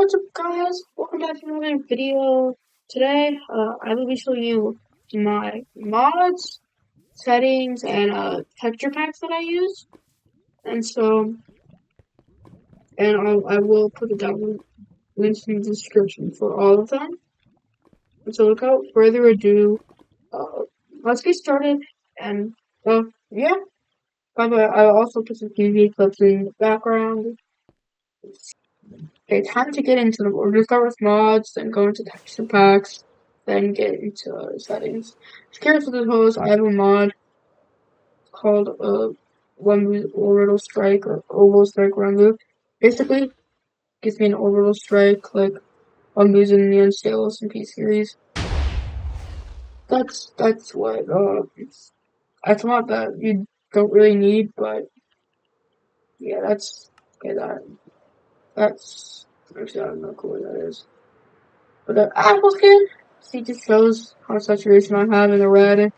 What's up, guys? Welcome back to another video. Today, I will be showing you my mods, settings, and texture packs that I use. And so, I will put it down links in the description for all of them. And so, without further ado, let's get started. And yeah. By the way, I also put some TV clips in the background. Okay, time to get into them. We're gonna start with mods, then go into texture packs, then get into settings. Curious with the host, I have a mod called One Orbital Strike or Oval Strike Rungu. Basically, gives me an orbital strike like I'm using the Unstable SMP series. That's what that's not that you don't really need, but yeah, that's okay. That's actually I don't know cool what that is. But the apple skin, see, just shows how much saturation I have in the red and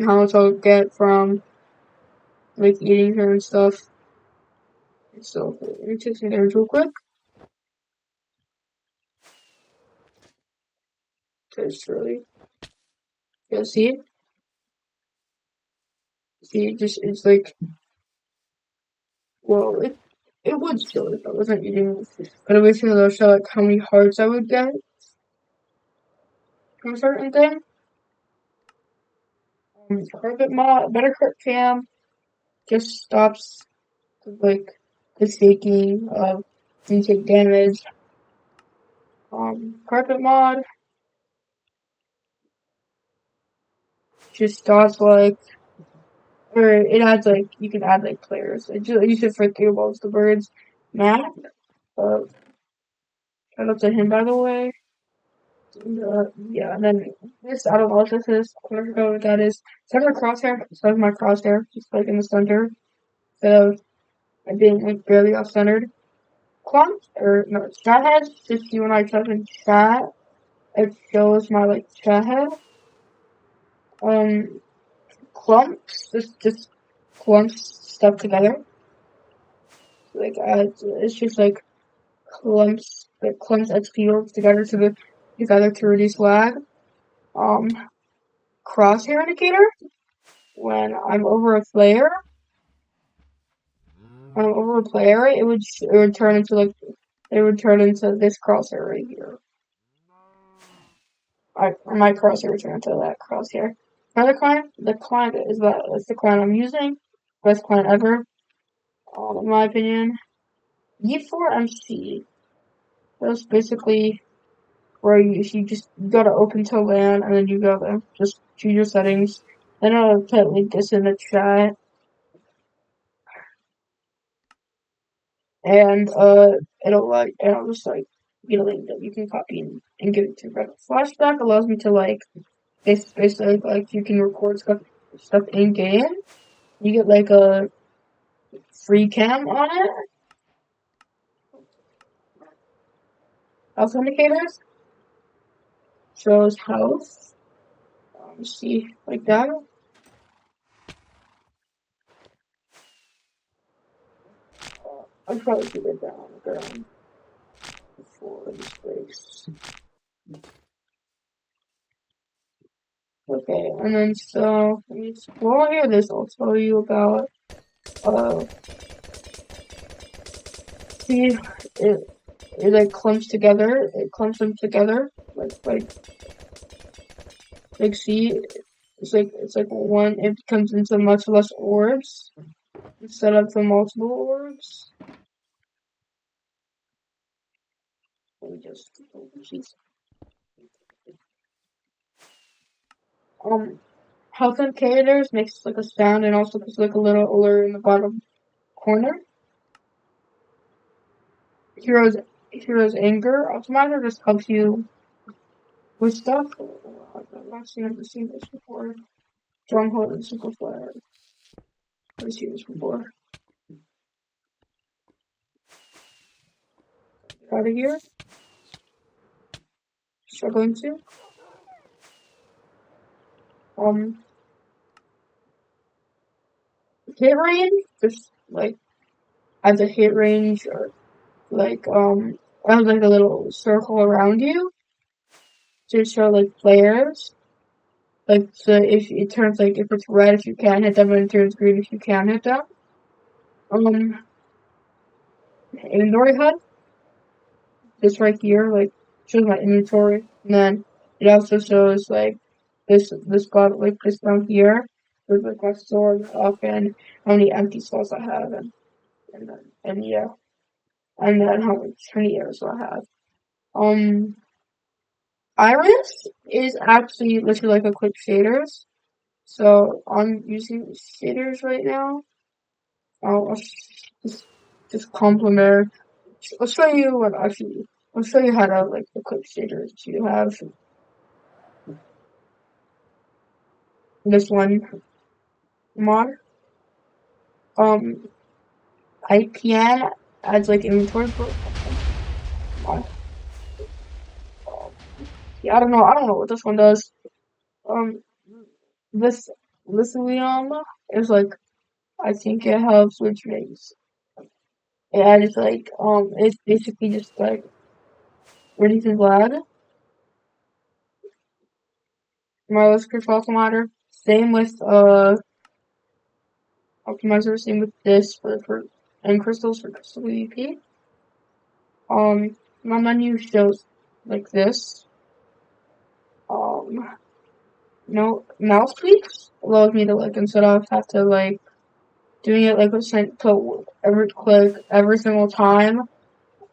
how much I'll get from like eating her and stuff. So let me take some damage real quick. Because really, yeah, see, just it's like, well, it would show if I wasn't eating, but it would show like how many hearts I would get from a certain thing. Carpet mod, better crit cam just stops like the staking of you take damage. Carpet mod just stops like, or it adds like, you can add like players. You should for three balls the birds. Matt, shout out to him by the way. Yeah, and then this I don't know what this is. I don't know what that is. Center crosshair, so my crosshair, just like in the center. So I'm being like barely off centered. Clump or no, chat heads, just you and I type in chat. It shows my like chat head. Clumps, just clumps stuck together. Like it's just like clumps XP together to reduce lag. Crosshair indicator when I'm over a player. When I'm over a player, it would turn into like this crosshair right here. My crosshair would turn into that crosshair. Another client, that's the client I'm using. Best client ever, in my opinion. E4MC. That's basically where you just gotta open to LAN and then you gotta just choose your settings. Then I'll put link this in the chat. And it'll just like get a link that you can copy and give it to Red. Flashback allows me to like basically like you can record stuff in game. You get like a free cam on it. Health indicators shows health. See like that. I'll probably keep it down on the ground before this breaks. Okay, and then so let me scroll here. This I'll tell you about. See, it like clumps together. It clumps them together. Like see, it's like one. It comes into much less orbs instead of the multiple orbs. Let me just health indicators makes like a sound and also puts like a little alert in the bottom corner. Hero's anger optimizer just helps you with stuff. I've not seen this before. Stronghold and Super Flare. I've seen this before. Get out of here. Struggling to. Hit range, just like as a hit range or like it has like a little circle around you to show like players. Like, so if it turns like if it's red if you can't hit them, and it turns green if you can hit them. Inventory HUD, just right here, like shows my inventory, and then it also shows like this spot, like this down here, with like my sword up and how many empty slots I have, and yeah, and then how many arrows I have. Iris is actually literally like a quick shaders. So I'm using shaders right now. I'll just complement. I'll show you what actually. I'll show you how to like the quick shaders you have. This one mod. Um, IPN adds like inventory for mod. Yeah, I don't know. I don't know what this one does. Um, this Lithium is like I think it helps with rings. And it's like it's basically just like reduces lag. Wireless crystal optimizer. Same with optimizer. Same with this for and crystals for crystal PvP. My menu shows like this. No mouse tweaks allows me to like instead of have to like doing it like to every click every single time.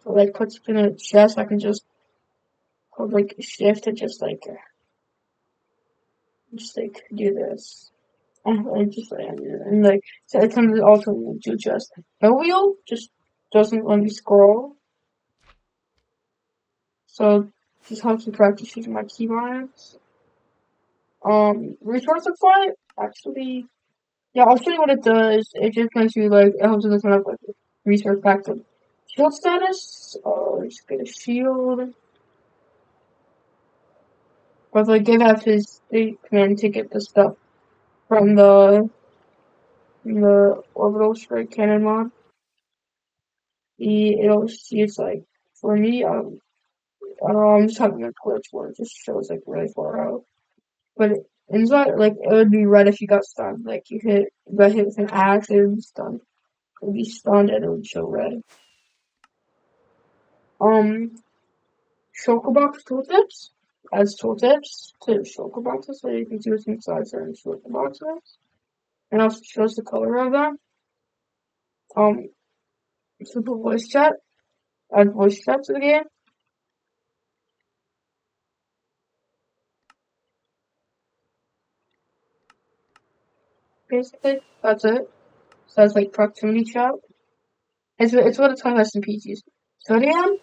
So, like puts in a chest, I can just hold like shift and just like do this. And just and like so it comes also to just no wheel just doesn't let me scroll. So just helps me practice using my keybinds. Resource supply actually yeah, I'll show you what it does. It just makes you like it helps with this kind of like resource back to shield status. Just get a shield. But like give out his command to get the stuff from the orbital strike cannon mod. It'll see it's like for me, I don't know, I'm just having a glitch where it just shows like really far out. But inside like it would be red if you got stunned. Like you got hit with an axe, it would be stunned. It would be stunned and it would show red. Shulkerbox tooltips adds tooltips to shulkerboxes so you can see what's inside certain shulkerboxes. And also shows the color of them. Simple voice chat. Add voice chat to the game. Basically, that's it. So that's like proximity chat. It's what it's called SMPs use. Sodium,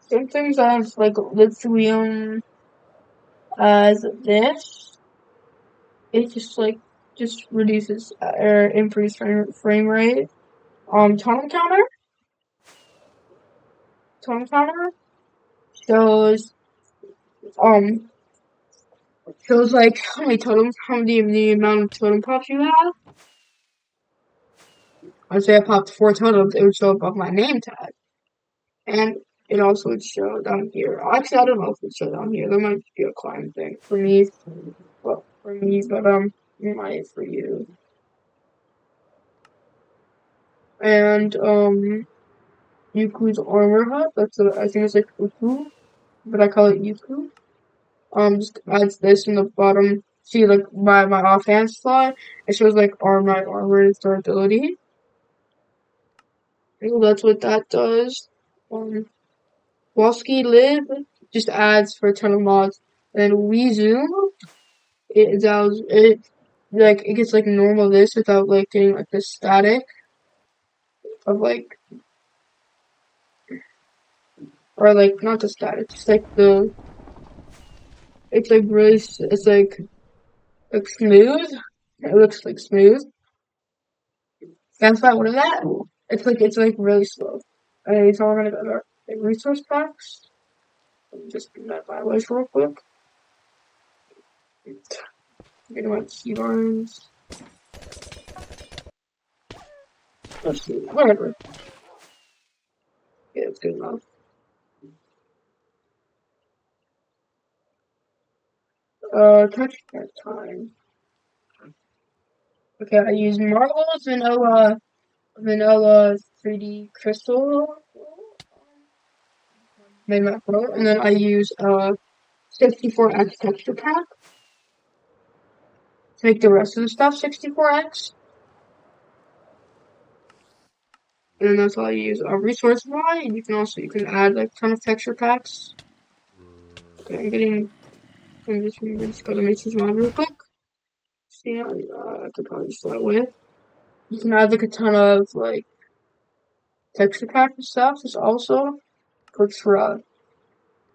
same things as like lithium as this. It just reduces or improves frame rate. Tunnel counter. Tunnel counter shows um shows like the amount of totem pops you have. I'd say I popped 4 totems, it would show above my name tag. And it also would show down here. Actually, I don't know if it would show down here. There might be a climb thing for me. Well, for me, but it might for you. And Yuku's armor hut. I think it's like Uku, but I call it Yuku. Just adds this in the bottom. See, like my offhand slot, it shows like my armor and durability. That's what that does. Wolski Lib just adds for a ton of mods. And WeZoom, it allows it like it gets like normal this without like getting like the static of like or like not the static, just like it's like really it's like smooth. It looks like smooth. That's not what of that. It's like really slow. Okay, so we're gonna go to our resource packs. Let me just do that by voice real quick. Get my keyboards. Let's see, whatever. Yeah, it's good enough. Texture time. Okay, I use Marvel's Vanilla 3D Crystal Minimap Pro, and then I use 64x texture pack to make the rest of the stuff 64x. And then that's all I use. Resource Y, and you can add like a ton of texture packs. Okay, I'm just gonna make this mod real quick. See, I could probably start with. You can add like a ton of like texture pack and stuff. There's also clicks for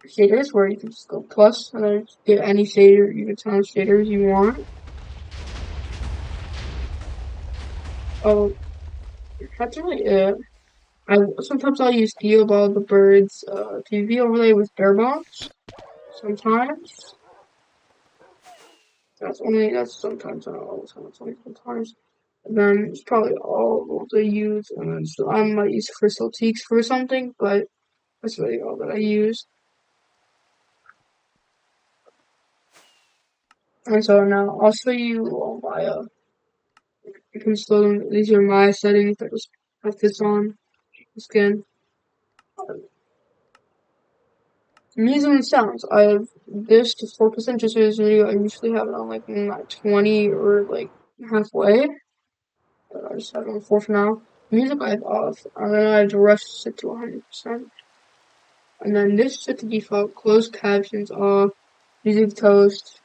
shaders where you can just go plus and then get any shader, you can ton of shaders you want. Oh, that's really it. Sometimes I'll use Theobald the Bird's PvP overlay with Barebones. Sometimes. That's sometimes, not all the time, it's only sometimes. And then it's probably all they use, and then so I might use Crystal Teaks for something, but that's really all that I use. And so now I'll show you all my, you can slow them, these are my settings, I just have this on, skin. Music and sounds, I have this to 4% just for this video, I usually have it on like 20 or like halfway. I just have it on 4 for now. Music I have off, and then I have the rest set to 100%. And then this set to default, closed captions off, music toast,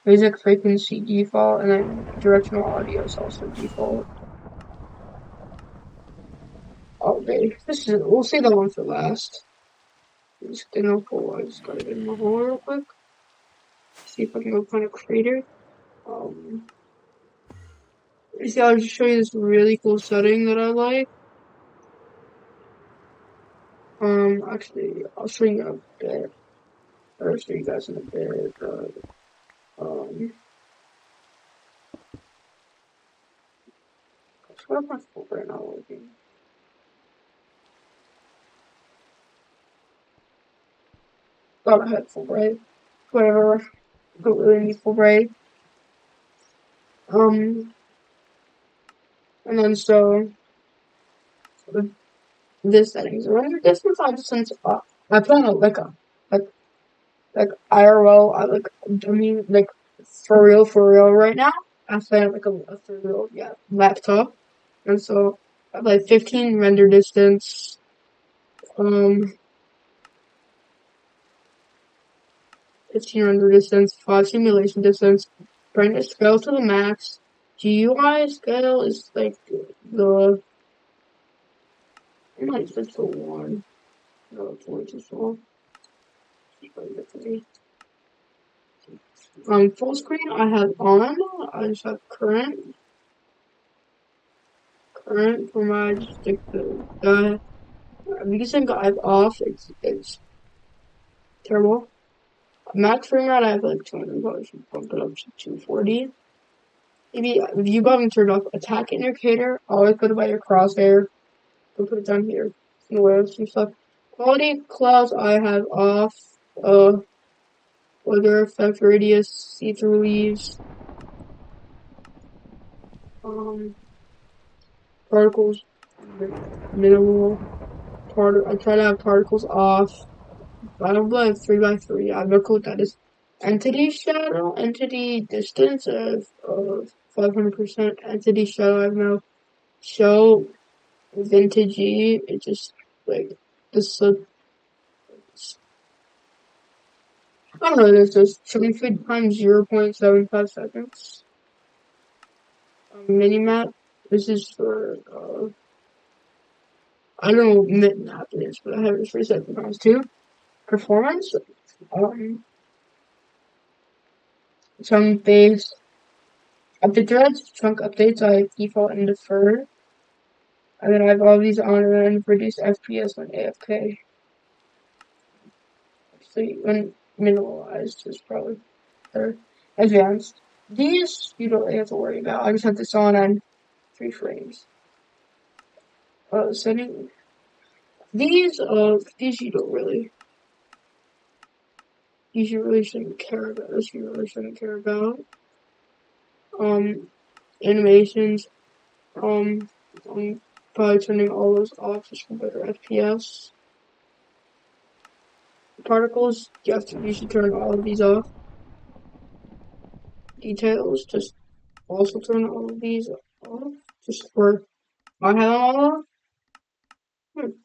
music frequency default, and then directional audio is also default. Okay, we'll save that one for last. Just get no hole, I just gotta get in the hole real quick. See if I can go find a crater. See, I'll just show you this really cool setting that I like. Actually, I'll show you a bit. I'll show you guys in a bit. What's my full right now working? Thought I had Fulbright. Whatever. Don't really need Fulbright. And then so this settings. Render distance I just sent off. I plan on like IRL. I mean like for real right now. I plan like a for real laptop. And so I have like 15 render distance. 15 render distance, 5 simulation distance, brightness scale to the max. GUI scale is like I might switch to 1. No, it's 1 too small. Full screen I have on. I just have current. Current for my just like the because I have off. It's terrible. Max frame rate I have like 200. Probably should bump it up to 240. Maybe view button turned off. Attack indicator always put it by your crosshair. We'll put it down here. Where some stuff. Quality clouds I have off. Weather effect radius, see-through leaves. Particles minimal. I try to have particles off. I don't have 3x3. I have no clue what that is. Entity shadow, entity distance of 500%. Entity shadow I have no. Show vintagey. It just like this. I don't know. This is 70 times 0.75 seconds. Minimap. This is for I don't know what minimap is, but I have it for 7 times too. Performance. Chunk base. Update threads. Chunk updates I default and defer. And then I have all these on and then reduce FPS when AFK. Actually, when minimalized is probably better. Advanced. These you don't really have to worry about. I just have this on 3 frames. setting these you don't really these you really shouldn't care about. This you really shouldn't care about. Animations. I'm probably turning all those off just for better FPS. Particles, you should turn all of these off. Details, just also turn all of these off. Just for I have them all off.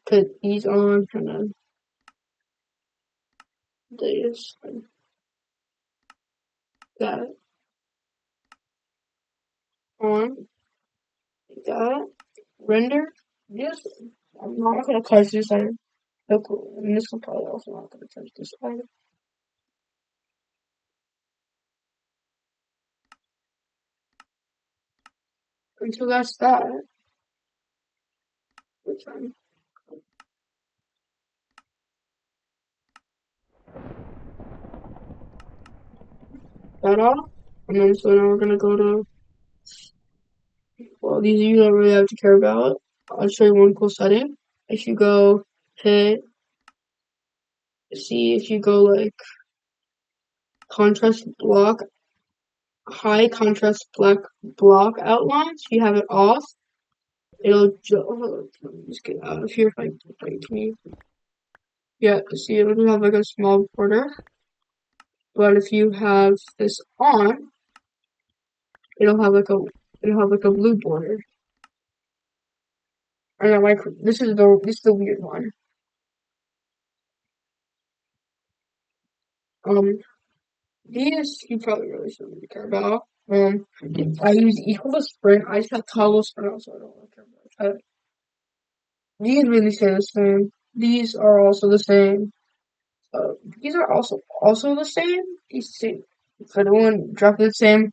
Put these on and then this and that on. That. Render. Yes. I'm not gonna touch this either. Okay, and this will probably also not gonna touch this either. And so that's that. Which one? That all. And then so now we're gonna go to well, these you don't really have to care about. I'll show you one cool setting. If you go hit see if you go like contrast block high contrast block outlines, you have it off, it'll let me just get out of here if I can. Yeah, see it'll have like a small border. But if you have this on, it'll have like a blue border. And I like this is the weird one. These you probably really shouldn't care about. I use equal to sprint. I just have toggle sprint, so I don't really care about it. These really stay the same. These are also the same. These are also the same. These two, for the one drop the same.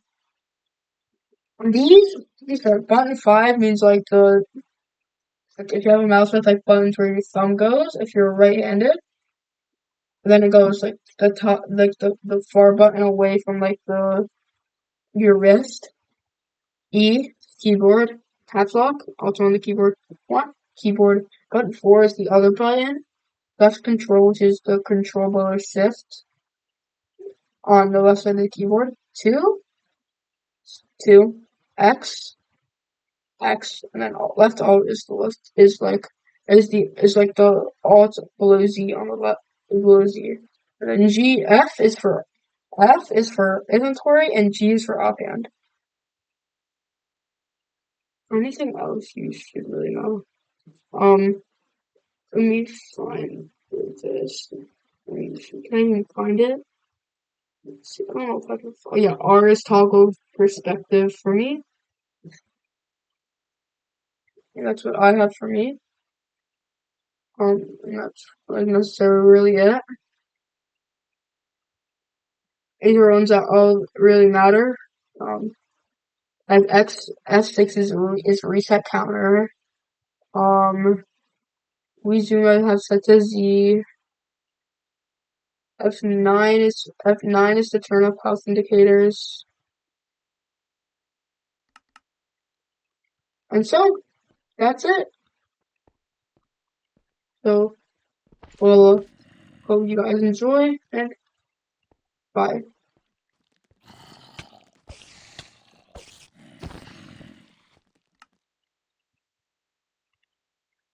These are button 5 means like if you have a mouse with like buttons where your thumb goes, if you're right-handed, then it goes like the top, like the far button away from like your wrist. E, keyboard, caps lock, also on the keyboard. 1, keyboard. Button 4 is the other button. Left control, which is the control bar shift on the left side of the keyboard. 2, X, and then left alt is the left is like the alt below Z on the left below Z. And then F is for inventory and G is for offhand. Anything else you should really know? Let me find this. Can I even find it? Let's see. I don't know if I can find. Oh yeah, R is toggle perspective for me. And that's what I have for me. And that's like necessarily it. These are ones that all really matter. Like F6 is reset counter. We zoom out have set to Z. F9 is to turn off health indicators. And so that's it. So well hope you guys enjoy and bye.